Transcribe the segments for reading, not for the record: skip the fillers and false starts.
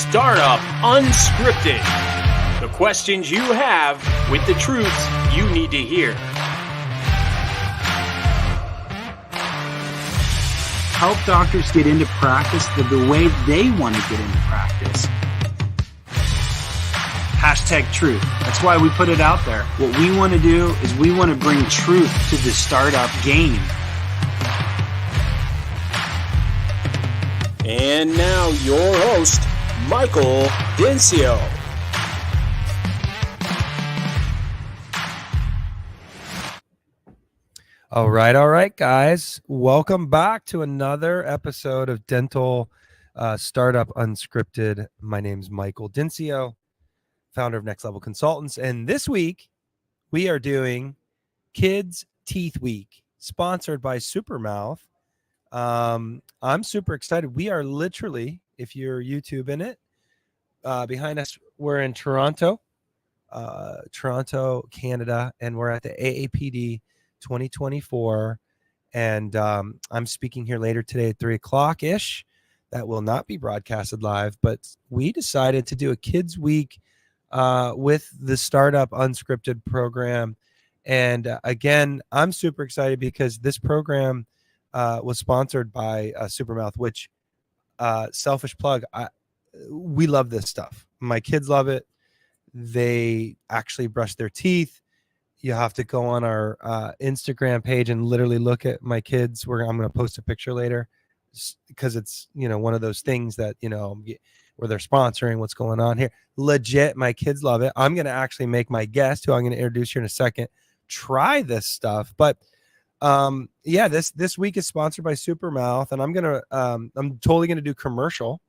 Startup Unscripted. The questions you have with the truths you need to hear. Help doctors get into practice the way they want to get into practice. Hashtag truth. That's why we put it out there. What we want to do is we want to bring truth to the startup game. And now your host, Michael Dencio. All right, guys. Welcome back to another episode of Dental Startup Unscripted. My name's Michael Dencio, founder of Next Level Consultants. And this week, we are doing Kids Teeth Week, sponsored by SuperMouth. I'm super excited. We are literally, if you're YouTubing it, behind us, we're in Toronto, Canada, and we're at the AAPD 2024. And I'm speaking here later today at 3 o'clock ish. That will not be broadcasted live, but we decided to do a Kids Week with the Startup Unscripted program. And again, I'm super excited because this program was sponsored by SuperMouth, which selfish plug. We love this stuff. My kids love it. They actually brush their teeth. You have to go on our Instagram page and literally look at my kids. I'm going to post a picture later because it's, one of those things that, where they're sponsoring what's going on here. Legit, my kids love it. I'm going to actually make my guest, who I'm going to introduce here in a second, try this stuff. But this week is sponsored by SuperMouth, and I'm totally going to do commercial.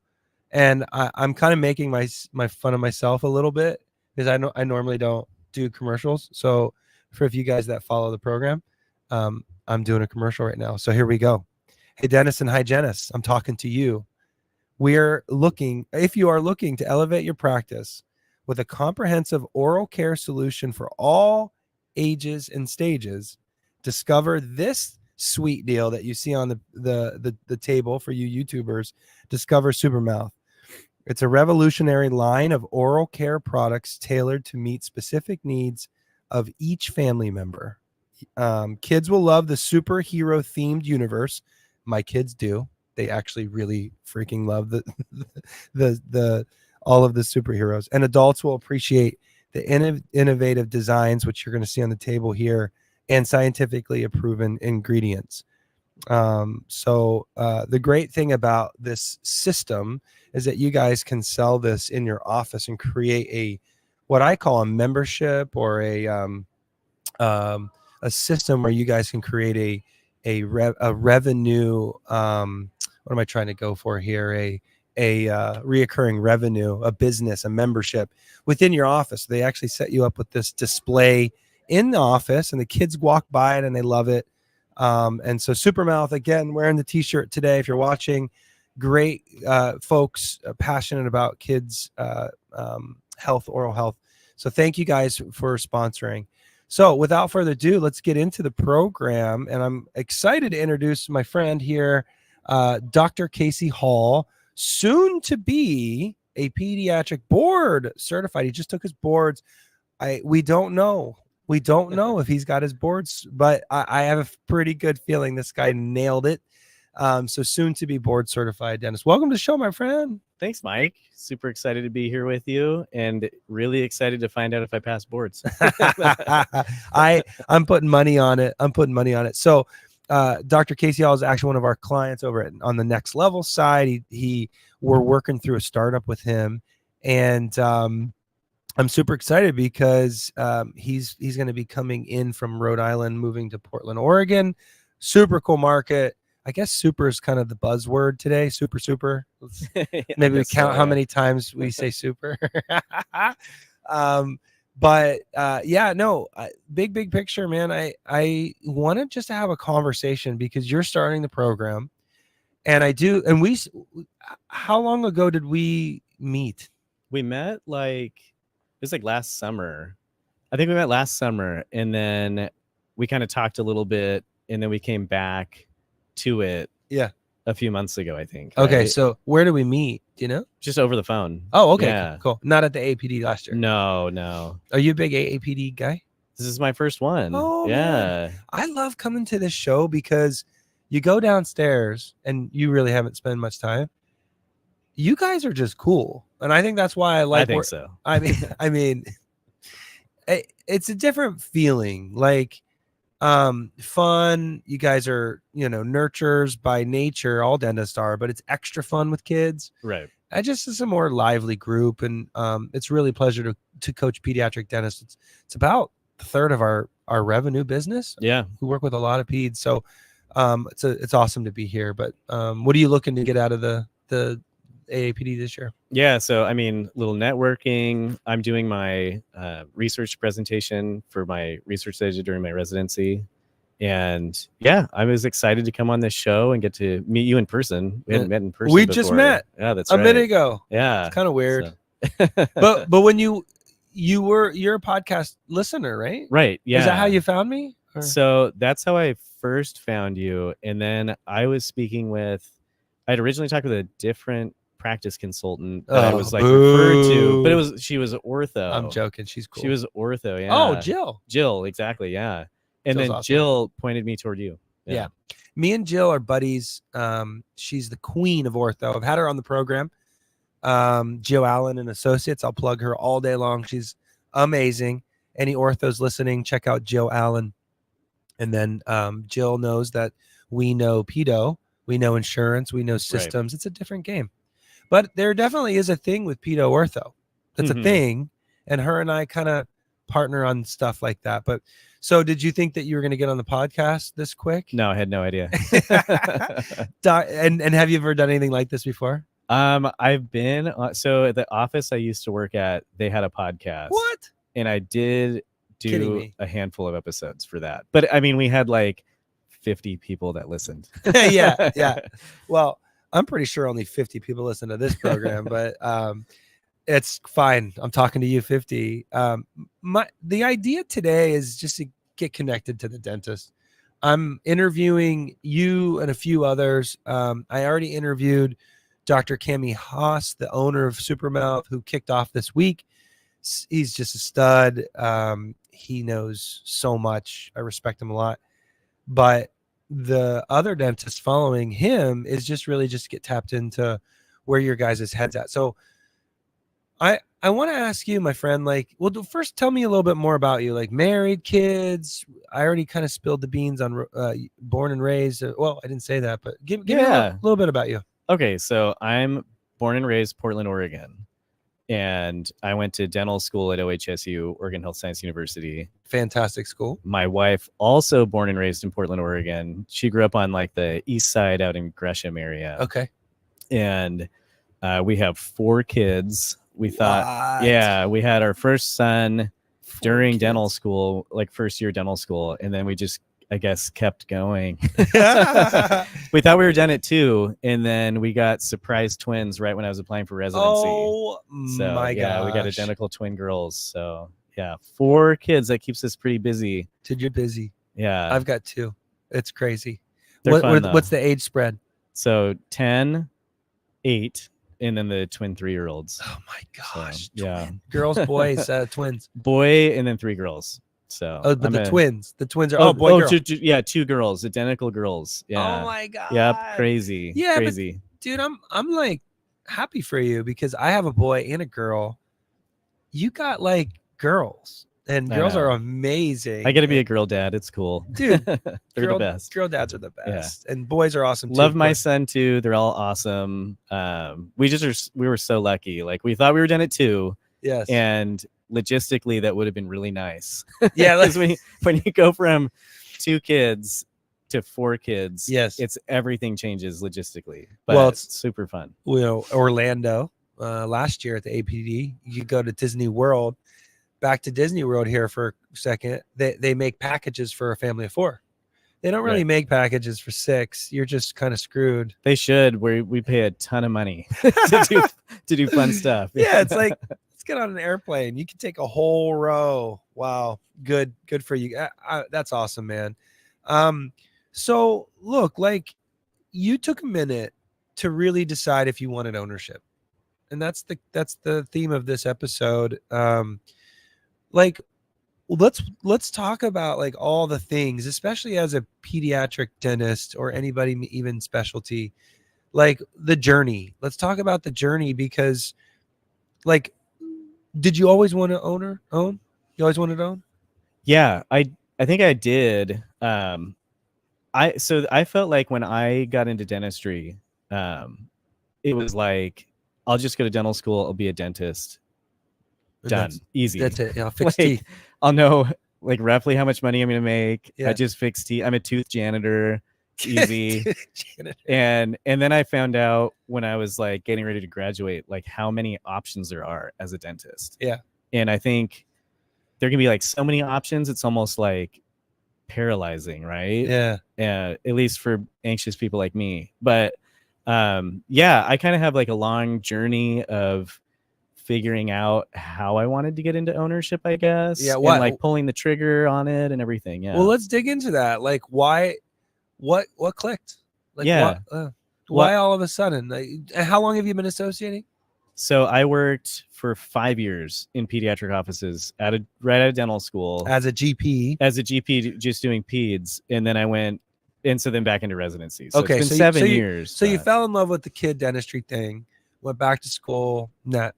And I'm kind of making my fun of myself a little bit because I normally don't do commercials. So for you guys that follow the program, I'm doing a commercial right now. So here we go. Hey, dentists and hygienists, I'm talking to you. If you are looking to elevate your practice with a comprehensive oral care solution for all ages and stages, discover this sweet deal that you see on the table for you YouTubers. Discover SuperMouth. It's a revolutionary line of oral care products tailored to meet specific needs of each family member. Kids will love the superhero themed universe. My kids do. They actually really freaking love the all of the superheroes. And adults will appreciate the innovative designs, which you're going to see on the table here, and scientifically proven ingredients. So the great thing about this system is that you guys can sell this in your office and create what I call a membership or a system where you guys can create a revenue. What am I trying to go for here? A reoccurring revenue, a business, a membership within your office. They actually set you up with this display in the office, and the kids walk by it and they love it. And so SuperMouth, again, wearing the t-shirt today. If you're watching, great folks passionate about kids health, oral health. So thank you guys for sponsoring. So without further ado, let's get into the program. And I'm excited to introduce my friend here, Dr. Kasey Hall, soon to be a pediatric board certified. He just took his boards. We don't know if he's got his boards, but I have a pretty good feeling this guy nailed it. So soon to be board certified dentist. Welcome to the show, my friend. Thanks, Mike. Super excited to be here with you and really excited to find out if I pass boards. I'm putting money on it. So Dr. Kasey Hall is actually one of our clients over on the Next Level side. We're working through a startup with him, and I'm super excited because he's going to be coming in from Rhode Island, moving to Portland, Oregon. Super cool market. I guess super is kind of the buzzword today. Super. Maybe we count how many times we say super. Big picture, man. I wanted just to have a conversation because you're starting the program, and I do. And how long ago did we meet? We met it was last summer. I think we met last summer, and then we kind of talked a little bit, and then we came back to it. Yeah. a few months ago, I think. Okay, right? so where do we meet? Do you know? Just over the phone. Oh, okay, Yeah. cool. Not at the APD last year. No. Are you a big AAPD guy? This is my first one. Oh, yeah. man. I love coming to this show because you go downstairs and you really haven't spent much time. You guys are just cool, and I think that's why I like. I think so. I mean, it's a different feeling. Like, fun. You guys are, nurturers by nature. All dentists are, but it's extra fun with kids. Right. I just it's a more lively group, and it's really a pleasure to coach pediatric dentists. It's about a third of our revenue business. Yeah. We work with a lot of peds, so it's awesome to be here. But what are you looking to get out of the AAPD this year? Yeah, so I mean, little networking. I'm doing my research presentation for my research that I did during my residency. And yeah, I was excited to come on this show and get to meet you in person. We hadn't met in person. We before. just met. Yeah, that's a right. minute ago. Yeah. It's kind of weird. So. but when you're a podcast listener, right? Right. Yeah. Is that how you found me? Or? So that's how I first found you. And then I was speaking with, I'd originally talked with a different practice consultant that I was like referred to, but she was ortho. I'm joking. She's cool. She was ortho. Yeah. Oh, Jill. Exactly. Yeah. And Jill's then awesome. Jill pointed me toward you. Yeah. Me and Jill are buddies. She's the queen of ortho. I've had her on the program. Jill Allen and Associates. I'll plug her all day long. She's amazing. Any orthos listening, check out Jill Allen. And then Jill knows that we know pedo, we know insurance, we know systems. Right. It's a different game. But there definitely is a thing with pedo ortho. That's a thing. And her and I kind of partner on stuff like that. But so did you think that you were going to get on the podcast this quick? No, I had no idea. And have you ever done anything like this before? I've been so at the office I used to work at, they had a podcast. What? And I did do a handful of episodes for that. But I mean, we had like 50 people that listened. Yeah. Well, I'm pretty sure only 50 people listen to this program, but it's fine. I'm talking to you 50. The idea today is just to get connected to the dentist. I'm interviewing you and a few others. I already interviewed Dr. Kasey Hall, the owner of SuperMouth, who kicked off this week. He's just a stud. He knows so much. I respect him a lot. But the other dentist following him is just really just get tapped into where your guys' heads at. So I want to ask you, my friend, first tell me a little bit more about you, like married, kids. I already kind of spilled the beans on born and raised. Well, I didn't say that, but give me a little bit about you. Okay. So I'm born and raised Portland, Oregon. And I went to dental school at OHSU, Oregon Health Science University. Fantastic school. My wife, also born and raised in Portland, Oregon. She grew up on like the east side out in Gresham area. Okay. And we have 4 kids. We thought, we had our first son during dental school, like first year dental school. And then we just, I guess, kept going. We thought we were done at 2, and then we got surprise twins right when I was applying for residency. Oh, so, my God. We got identical twin girls. So, 4 kids. That keeps us pretty busy. Dude, you're busy. Yeah. I've got 2. It's crazy. What's the age spread? So, 10, 8, and then the twin 3-year-olds. Oh, my gosh. So, Girls, boys, twins. Boy, and then 3 girls. So, but the twins are boy, girl. 2 girls, identical girls. Yeah. Oh my God. Yep. Crazy. Yeah, crazy. But, dude, I'm like happy for you because I have a boy and a girl. You got like girls, and girls are amazing. I get to be a girl dad. It's cool, dude. They're the best. Girl dads are the best, and boys are awesome too. Love my son too. They're all awesome. We were so lucky. Like we thought we were done at 2. Yes. And logistically that would have been really nice. Yeah. when you go from 2 kids to 4 kids, yes, everything changes logistically, but it's super fun. Orlando last year at the APD, you go to Disney World, back to Disney World here for a second. They make packages for a family of 4. They don't really make packages for 6. You're just kind of screwed. They should. We pay a ton of money to do fun stuff. Yeah, it's like, let's get on an airplane. You can take a whole row. Wow, good for you. That's awesome, man. So look, like you took a minute to really decide if you wanted ownership, and that's the theme of this episode. Like, let's talk about like all the things, especially as a pediatric dentist or anybody even specialty, like the journey. Let's talk about the journey, because like, did you always want to own? You always wanted to own? Yeah, I think I did. I felt like when I got into dentistry, it was like, I'll just go to dental school, I'll be a dentist. Done. Easy. That's it. Yeah, fix like, teeth. I'll know like roughly how much money I'm gonna make. Yeah. I just fix teeth. I'm a tooth janitor. Easy. And then I found out when I was like getting ready to graduate, like how many options there are as a dentist. Yeah. And I think there can be like so many options, it's almost like paralyzing, right? Yeah. At least for anxious people like me. But yeah, I kind of have like a long journey of figuring out how I wanted to get into ownership, I guess. Yeah, and what? like pulling the trigger on it and everything. Yeah. Well, let's dig into that. Like, why? What clicked? Like, Yeah. why all of a sudden? Like, how long have you been associating? So I worked for 5 years in pediatric offices right out of dental school As a GP, just doing peds, and then I went, and so then back into residency. So okay, it's been so 7 years. So you fell in love with the kid dentistry thing, went back to school, got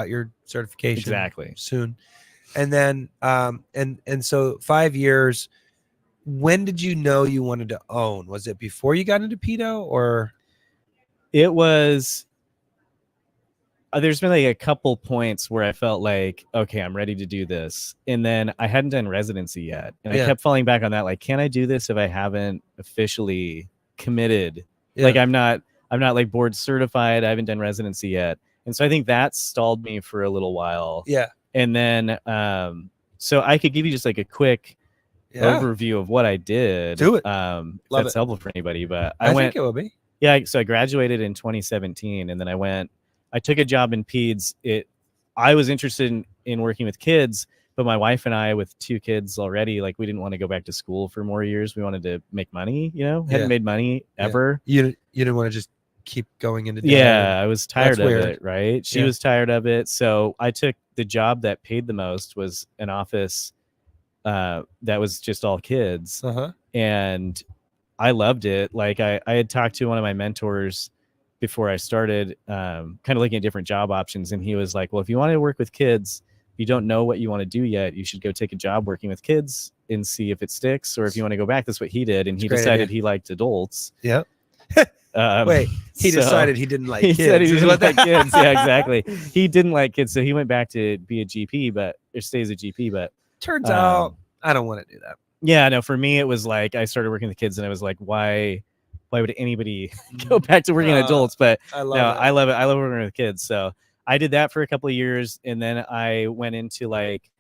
your certification Exactly soon, and then and so 5 years. When did you know you wanted to own? Was it before you got into pedo, or? It was. There's been like a couple points where I felt like, okay, I'm ready to do this. And then I hadn't done residency yet. And I kept falling back on that. Like, can I do this if I haven't officially committed? Yeah. Like, I'm not like board certified. I haven't done residency yet. And so I think that stalled me for a little while. Yeah. And then, so I could give you just like a quick overview of what I did. Do it. If that's helpful for anybody, but I think it will be. Yeah. So I graduated in 2017, and then I took a job in peds. I was interested in working with kids, but my wife and I, with 2 kids already, like, we didn't want to go back to school for more years. We wanted to make money, hadn't made money ever. You didn't want to just keep going into I was tired of it, right? She was tired of it. So I took the job that paid the most, was an office that was just all kids. And I loved it. Like, I had talked to one of my mentors before I started, kind of looking at different job options. And he was like, well, if you want to work with kids, if you don't know what you want to do yet, you should go take a job working with kids and see if it sticks, or if you want to go back. That's what he did. And he decided he liked adults. Yep. Wait, he decided he didn't like kids. He said he didn't like kids. Yeah, exactly. He didn't like kids. So he went back to be a GP, or stays a GP. But turns out I don't want to do that. Yeah, no, for me, it was like, I started working with kids and I was like, why would anybody go back to working with adults? But I love it. I love working with kids. So I did that for a couple of years. And then I went into like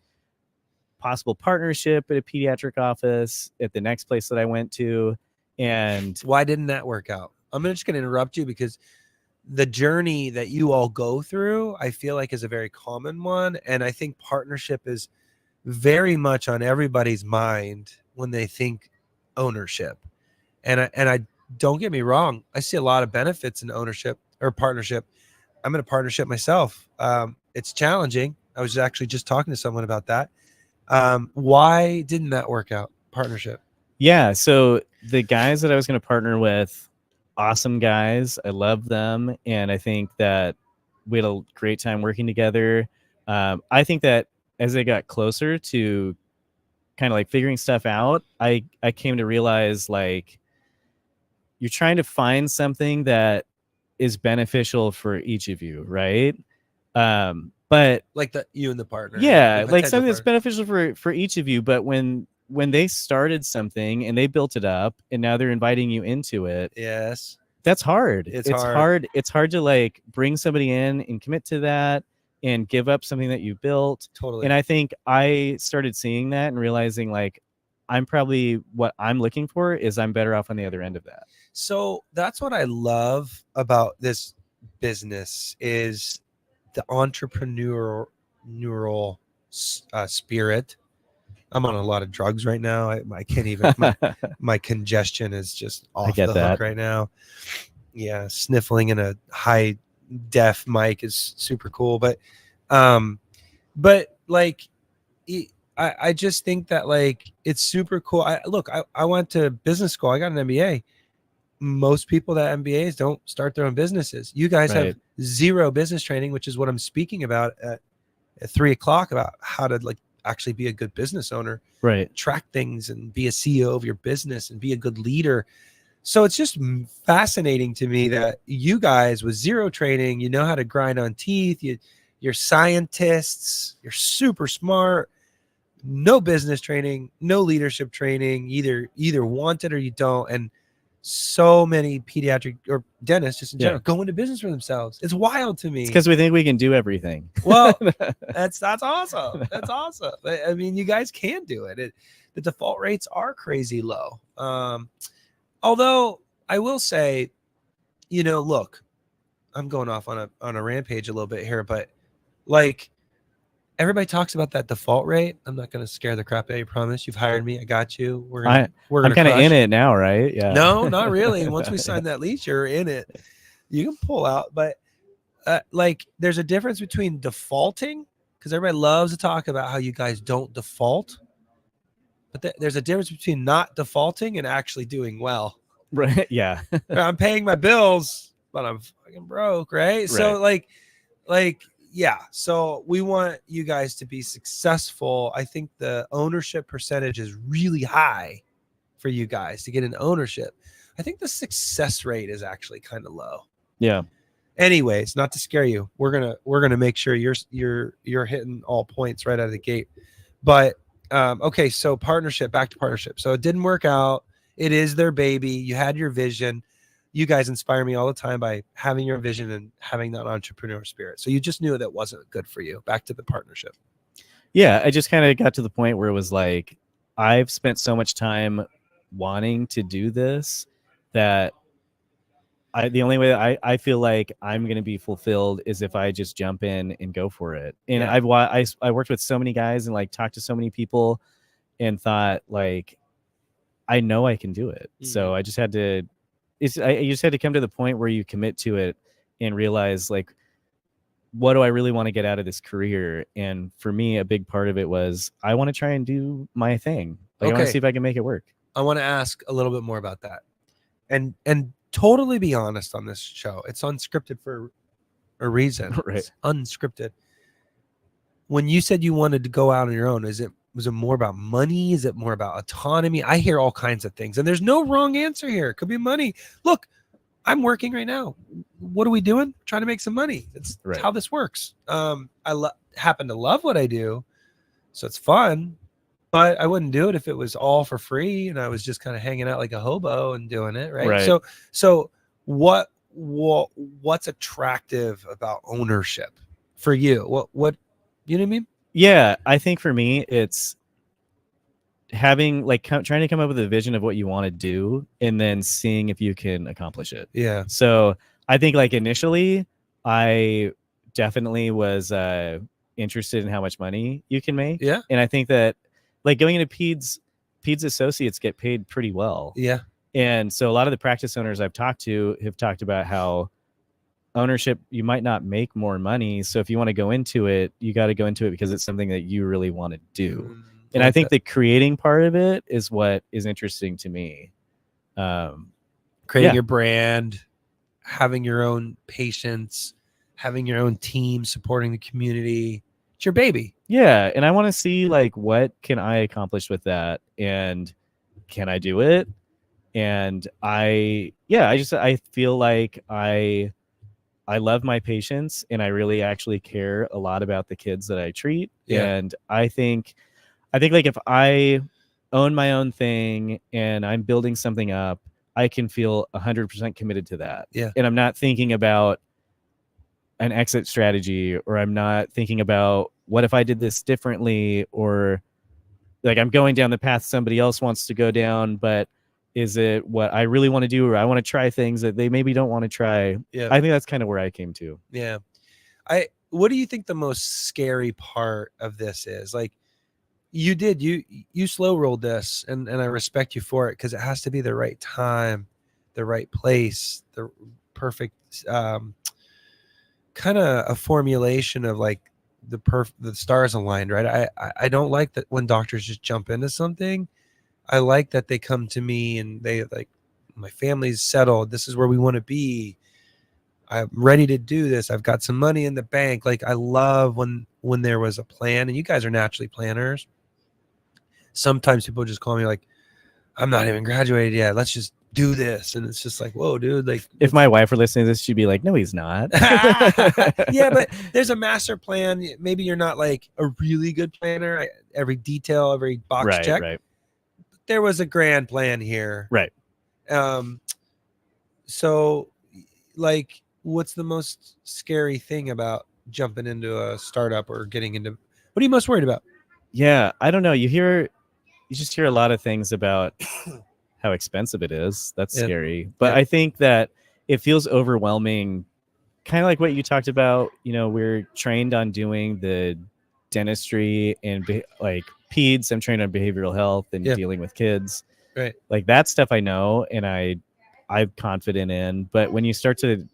possible partnership at a pediatric office at the next place that I went to. And why didn't that work out? I'm just going to interrupt you, because the journey that you all go through, I feel like, is a very common one. And I think partnership is very much on everybody's mind when they think ownership. And I don't get me wrong, I see a lot of benefits in ownership or partnership. I'm in a partnership myself. It's challenging. I was actually just talking to someone about that. Why didn't that work out? Partnership. Yeah. So the guys that I was going to partner with, awesome guys. I love them. And I think that we had a great time working together. I think that as I got closer to kind of like figuring stuff out, I came to realize, like, you're trying to find something that is beneficial for each of you, right? But like you and the partner. Yeah, like something that's beneficial for each of you. But when they started something and they built it up and now they're inviting you into it, yes, that's hard. It's hard. It's hard to like bring somebody in and commit to that and give up something that you built. Totally. And I think I started seeing that and realizing, like, I'm probably, what I'm looking for is I'm better off on the other end of that. So that's what I love about this business, is the entrepreneurial spirit. I'm on a lot of drugs right now. I can't even. My congestion is just off the hook right now. Yeah, sniffling in a high def mic is super cool, but like, I just think that like it's super cool. I went to business school. I got an MBA. Most people that MBAs don't start their own businesses. You guys have zero business training, which is what I'm speaking about at 3:00 about how to like actually be a good business owner, right? Track things and be a CEO of your business and be a good leader. So it's just fascinating to me that you guys with zero training, you know how to grind on teeth. You're scientists. You're super smart. No business training, no leadership training. Either want it or you don't. And so many pediatric or dentists just in general go into business for themselves. It's wild to me. It's because we think we can do everything. Well, that's awesome. That's awesome. I mean, you guys can do it. The default rates are crazy low. Although I will say, look, I'm going off on a rampage a little bit here, but like everybody talks about that default rate. I'm not going to scare the crap out of you. Promise. You've hired me. I got you. I'm kind of in it now, right? Yeah. No, not really. Once we sign that lease, you're in it. You can pull out, but like there's a difference between defaulting, because everybody loves to talk about how you guys don't default, but there's a difference between not defaulting and actually doing well. Right. Yeah. I'm paying my bills, but I'm fucking broke, right? So like yeah. So we want you guys to be successful. I think the ownership percentage is really high for you guys to get an ownership. I think the success rate is actually kind of low. Yeah. Anyways, not to scare you, we're gonna make sure you're hitting all points right out of the gate. But okay, so back to partnership. So it didn't work out. It is their baby. You had your vision. You guys inspire me all the time by having your vision and having that entrepreneur spirit. So you just knew that wasn't good for you. Back to the partnership. Yeah, I just kind of got to the point where it was like, I've spent so much time wanting to do this that the only way that I feel like I'm going to be fulfilled is if I just jump in and go for it. And I worked with so many guys and like talked to so many people and thought like, I know I can do it. Mm-hmm. So I just had to, you just had to come to the point where you commit to it and realize like, what do I really want to get out of this career? And for me, a big part of it was I want to try and do my thing. Like, I want to see if I can make it work. I want to ask a little bit more about that. And totally be honest on this show. It's unscripted for a reason. Right. It's unscripted. When you said you wanted to go out on your own, was it more about money? Is it more about autonomy? I hear all kinds of things, and there's no wrong answer here. It could be money. Look, I'm working right now. What are we doing? Trying to make some money. It's how this works. I happen to love what I do, so it's fun. But I wouldn't do it if it was all for free and I was just kind of hanging out like a hobo and doing it, right? So what's attractive about ownership for you? What you know what I mean? Yeah, I think for me it's having like trying to come up with a vision of what you want to do and then seeing if you can accomplish it. Yeah. So I think like initially I definitely was interested in how much money you can make. Yeah. And I think that like going into PEDS associates get paid pretty well. Yeah. And so a lot of the practice owners I've talked to have talked about how ownership, you might not make more money. So if you want to go into it, you got to go into it because it's something that you really want to do. And I think the creating part of it is what is interesting to me. Creating your brand, having your own patients, having your own team, supporting the community. It's your baby. Yeah. And I want to see like, what can I accomplish with that? And can I do it? And I feel like I love my patients and I really actually care a lot about the kids that I treat. Yeah. And I think like if I own my own thing and I'm building something up, I can feel 100% committed to that. Yeah. And I'm not thinking about an exit strategy, or I'm not thinking about what if I did this differently, or like I'm going down the path somebody else wants to go down, but is it what I really want to do, or I want to try things that they maybe don't want to try? Yeah. I think that's kind of where I came to. Yeah. What do you think the most scary part of this is? Like, You did. You slow rolled this, and I respect you for it, because it has to be the right time, the right place, the perfect kind of a formulation of like the stars aligned, right? I don't like that when doctors just jump into something. I like that they come to me and they like, my family's settled. This is where we want to be. I'm ready to do this. I've got some money in the bank. Like, I love when there was a plan, and you guys are naturally planners. Sometimes people just call me like, I'm not even graduated yet. Let's just do this. And it's just like, whoa, dude. Like, If my wife were listening to this, she'd be like, no, he's not. yeah, but there's a master plan. Maybe you're not like a really good planner. Every detail, every box check. Right. There was a grand plan here. Right. So like, what's the most scary thing about jumping into a startup or getting into, what are you most worried about? Yeah, I don't know. You just hear a lot of things about how expensive it is. That's scary. But I think that it feels overwhelming, kind of like what you talked about. You know, we're trained on doing the dentistry and like peds. I'm trained on behavioral health and dealing with kids. Right. Like that stuff I know and I'm confident in. But when you start to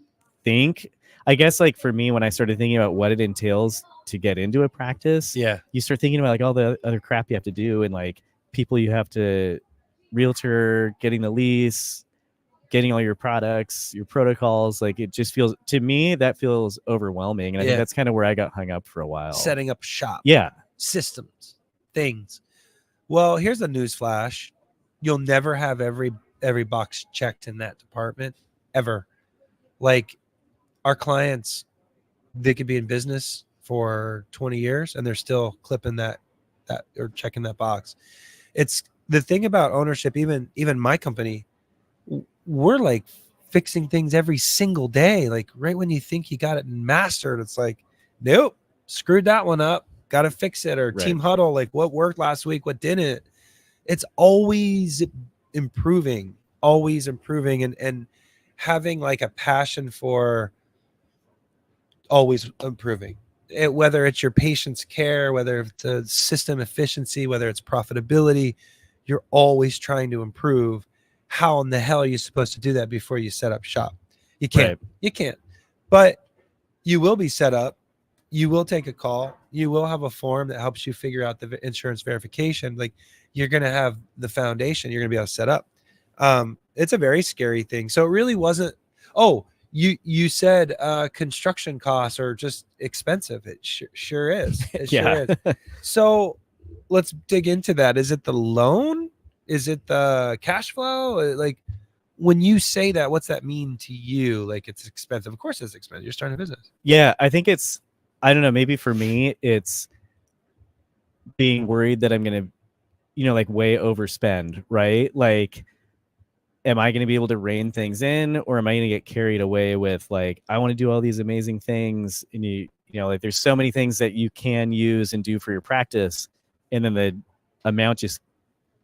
think, I guess like for me, when I started thinking about what it entails to get into a practice, you start thinking about like all the other crap you have to do and like people you have to realtor, getting the lease, getting all your products, your protocols. Like it just feels, to me, that feels overwhelming. And I think that's kind of where I got hung up for a while. Setting up shop. Yeah. Systems, things. Well, here's a news flash. You'll never have every box checked in that department ever. Like, our clients, they could be in business for 20 years and they're still clipping that or checking that box. It's the thing about ownership. Even my company, we're like fixing things every single day. Like right when you think you got it mastered, it's like, nope, screwed that one up. Got to fix it. Or team huddle, like what worked last week, what didn't. It's always improving, and having like a passion for always improving. Whether it's your patient's care, whether it's a system efficiency, whether it's profitability, you're always trying to improve. How in the hell are you supposed to do that before you set up shop? You can't. You can't. But you will be set up. You will take a call. You will have a form that helps you figure out the insurance verification. Like, you're going to have the foundation. You're going to be able to set up. It's a very scary thing. So it really wasn't. Oh, you said construction costs are just expensive. It sure is. It sure is. So let's dig into that. Is it the loan? Is it the cash flow? Like, when you say that, what's that mean to you? Like, it's expensive. Of course it's expensive. You're starting a business. Yeah, I think it's, I don't know, maybe for me, it's being worried that I'm going to, like way overspend, right? Like, am I going to be able to rein things in, or am I going to get carried away with like, I want to do all these amazing things. And like there's so many things that you can use and do for your practice. And then the amount just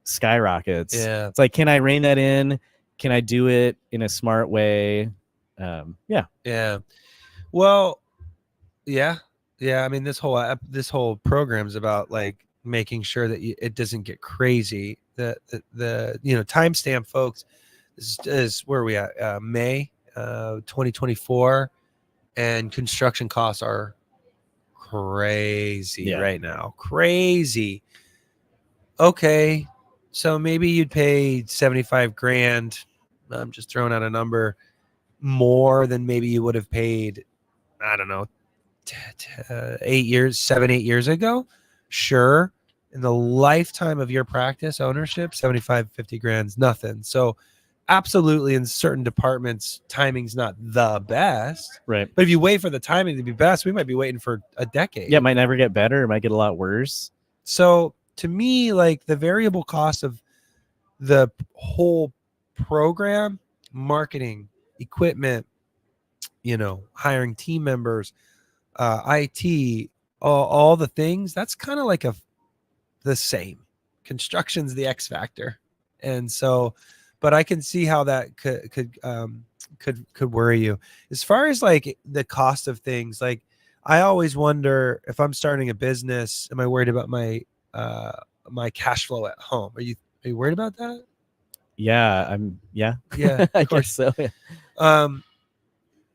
skyrockets. Yeah. It's like, can I rein that in? Can I do it in a smart way? Yeah. Well, yeah. I mean, this whole program is about like making sure that it doesn't get crazy. The timestamp, folks, is where we at, May 2024, and construction costs are crazy right now. Crazy. Okay, so maybe you'd pay 75 grand. I'm just throwing out a number, more than maybe you would have paid, I don't know, 8 years ago. Sure. In the lifetime of your practice ownership, 75, 50 grand's nothing. So absolutely, in certain departments, timing's not the best. Right. But if you wait for the timing to be best, we might be waiting for a decade. Yeah, it might never get better. It might get a lot worse. So to me, like, the variable cost of the whole program, marketing, equipment, hiring team members, IT, all the things, that's kind of like the same. Construction's the X factor. And so, but I can see how that could worry you. As far as like the cost of things, like, I always wonder, if I'm starting a business, am I worried about my my cash flow at home. Are you worried about that? Yeah, Yeah, I of course. guess so. Yeah.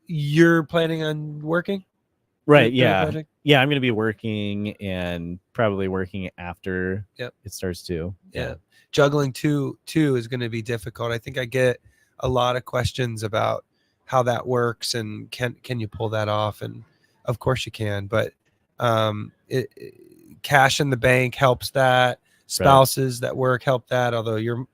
You're planning on working? Right. through the Yeah. project? Yeah. I'm going to be working and probably working after Yep. it starts to. Yeah. Juggling two is going to be difficult. I think I get a lot of questions about how that works and can you pull that off? And of course you can, but cash in the bank helps that. Spouses that work help that. Although your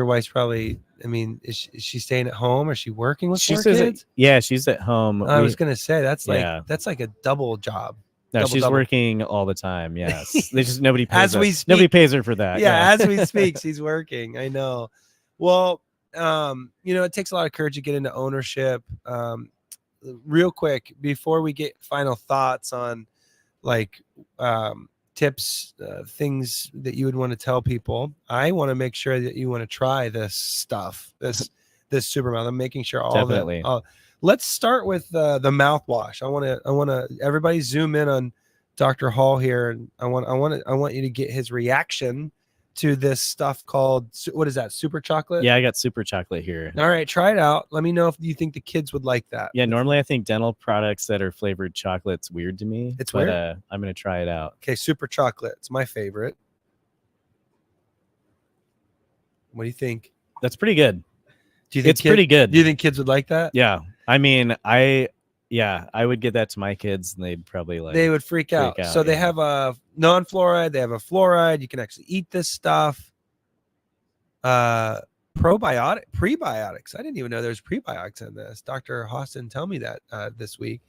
wife's probably, I mean, is she staying at home? Or is she working with four kids? Yeah, she's at home. I was gonna say that's Yeah. like a double job. No, Double. she's working all the time. Yes, they just nobody pays As we us. Nobody speak. pays her for that. Yeah, as we speak, she's working. I know. Well, it takes a lot of courage to get into ownership. Real quick, before we get final thoughts on like tips, things that you would want to tell people, I want to make sure that you want to try this stuff, this SuperMouth. I'm making sure all Definitely. that. Let's start with the mouthwash. I want to everybody zoom in on Dr. Hall here, and I want you to get his reaction to this stuff called, what is that, super chocolate? Yeah, I got super chocolate here. All right, try it out. Let me know if you think the kids would like that. Yeah, normally I think dental products that are flavored chocolate's weird to me. It's weird. I'm gonna try it out. Okay, super chocolate. It's my favorite. What do you think? That's pretty good. Do you think it's pretty good? Do you think kids would like that? Yeah, I mean, I would give that to my kids, and they'd probably they would freak out. So they have a non-fluoride, they have a fluoride. You can actually eat this stuff. Prebiotics. I didn't even know there's prebiotics in this. Dr. Hostin told me that this week.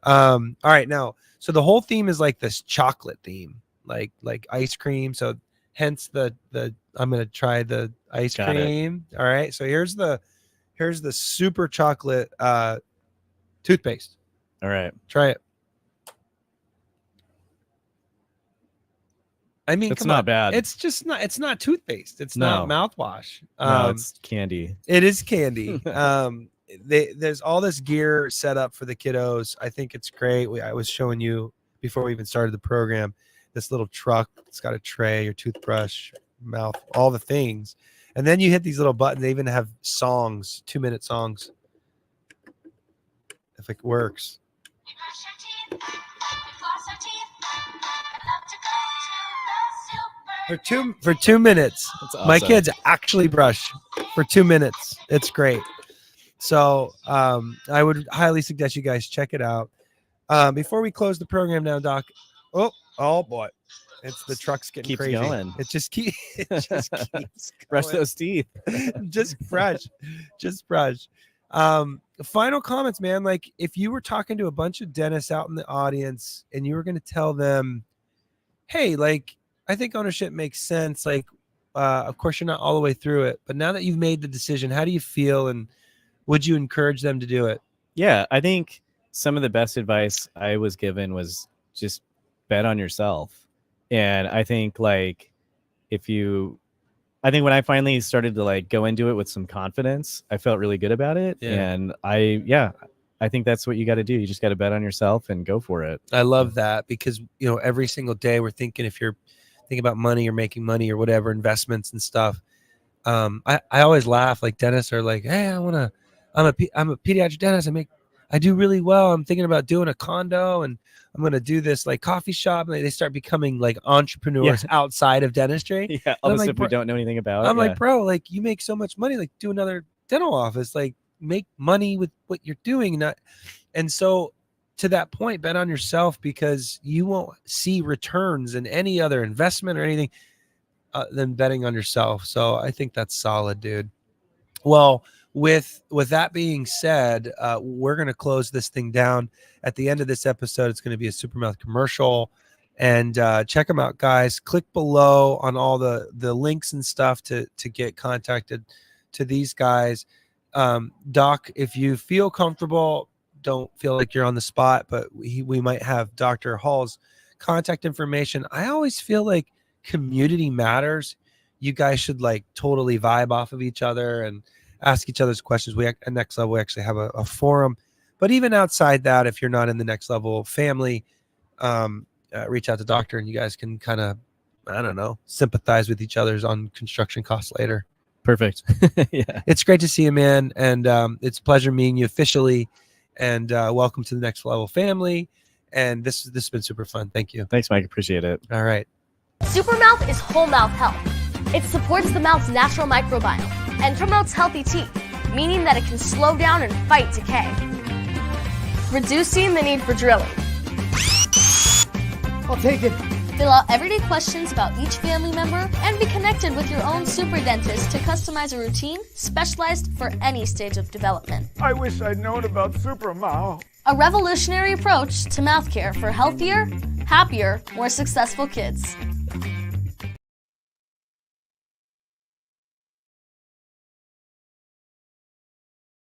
All right, now, so the whole theme is like this chocolate theme, like ice cream. So hence the I'm gonna try the ice cream. All right, so here's the super chocolate toothpaste. All right, try it. I mean, it's not bad. It's not toothpaste. It's not mouthwash. No, it's candy. It is candy. There's all this gear set up for the kiddos. I think it's great. I was showing you before we even started the program, this little truck. It's got a tray, your toothbrush, mouth, all the things. And then you hit these little buttons. They even have songs, 2-minute songs. If it works. For 2 minutes. That's awesome. My kids actually brush for 2 minutes. It's great. So I would highly suggest you guys check it out. Before we close the program now, Doc. Oh boy. It's the truck's getting keeps crazy. Going. It just keeps brush those teeth. Just brush. Final comments, man. Like, if you were talking to a bunch of dentists out in the audience and you were going to tell them, hey, like, I think ownership makes sense. Like, of course, you're not all the way through it, but now that you've made the decision, how do you feel? And would you encourage them to do it? Yeah, I think some of the best advice I was given was just bet on yourself. And I think like I think when I finally started to like go into it with some confidence, I felt really good about it. Yeah. And I think that's what you got to do. You just got to bet on yourself and go for it. I love that because, every single day we're thinking, if you're thinking about money or making money or whatever, investments and stuff. I always laugh, like dentists are like, hey, I'm a pediatric dentist. I do really well. I'm thinking about doing a condo and I'm going to do this like coffee shop. And they start becoming like entrepreneurs outside of dentistry. Yeah. All the stuff we don't know anything about. I'm like, bro, like you make so much money, like do another dental office, like make money with what you're doing. And so to that point, bet on yourself because you won't see returns in any other investment or anything than betting on yourself. So I think that's solid, dude. Well, with that being said, we're going to close this thing down. At the end of this episode, it's going to be a SuperMouth commercial. And check them out, guys. Click below on all the links and stuff to get contacted to these guys. Doc, if you feel comfortable, don't feel like you're on the spot, but we might have Dr. Hall's contact information. I always feel like community matters. You guys should like totally vibe off of each other and ask each other's questions. We at Next Level, we actually have a forum, but even outside that, if you're not in the Next Level family, reach out to Doctor and you guys can kind of I don't know, sympathize with each other's on construction costs later. Perfect. Yeah. It's great to see you, man. And it's a pleasure meeting you officially. And welcome to the Next Level family. And this has been super fun. Thank you. Thanks, Mike. Appreciate it. All right. SuperMouth is whole mouth health. It supports the mouth's natural microbiome and promotes healthy teeth, meaning that it can slow down and fight decay, reducing the need for drilling. I'll take it. Fill out everyday questions about each family member and be connected with your own super dentist to customize a routine specialized for any stage of development. I wish I'd known about SuperMouth. A revolutionary approach to mouth care for healthier, happier, more successful kids.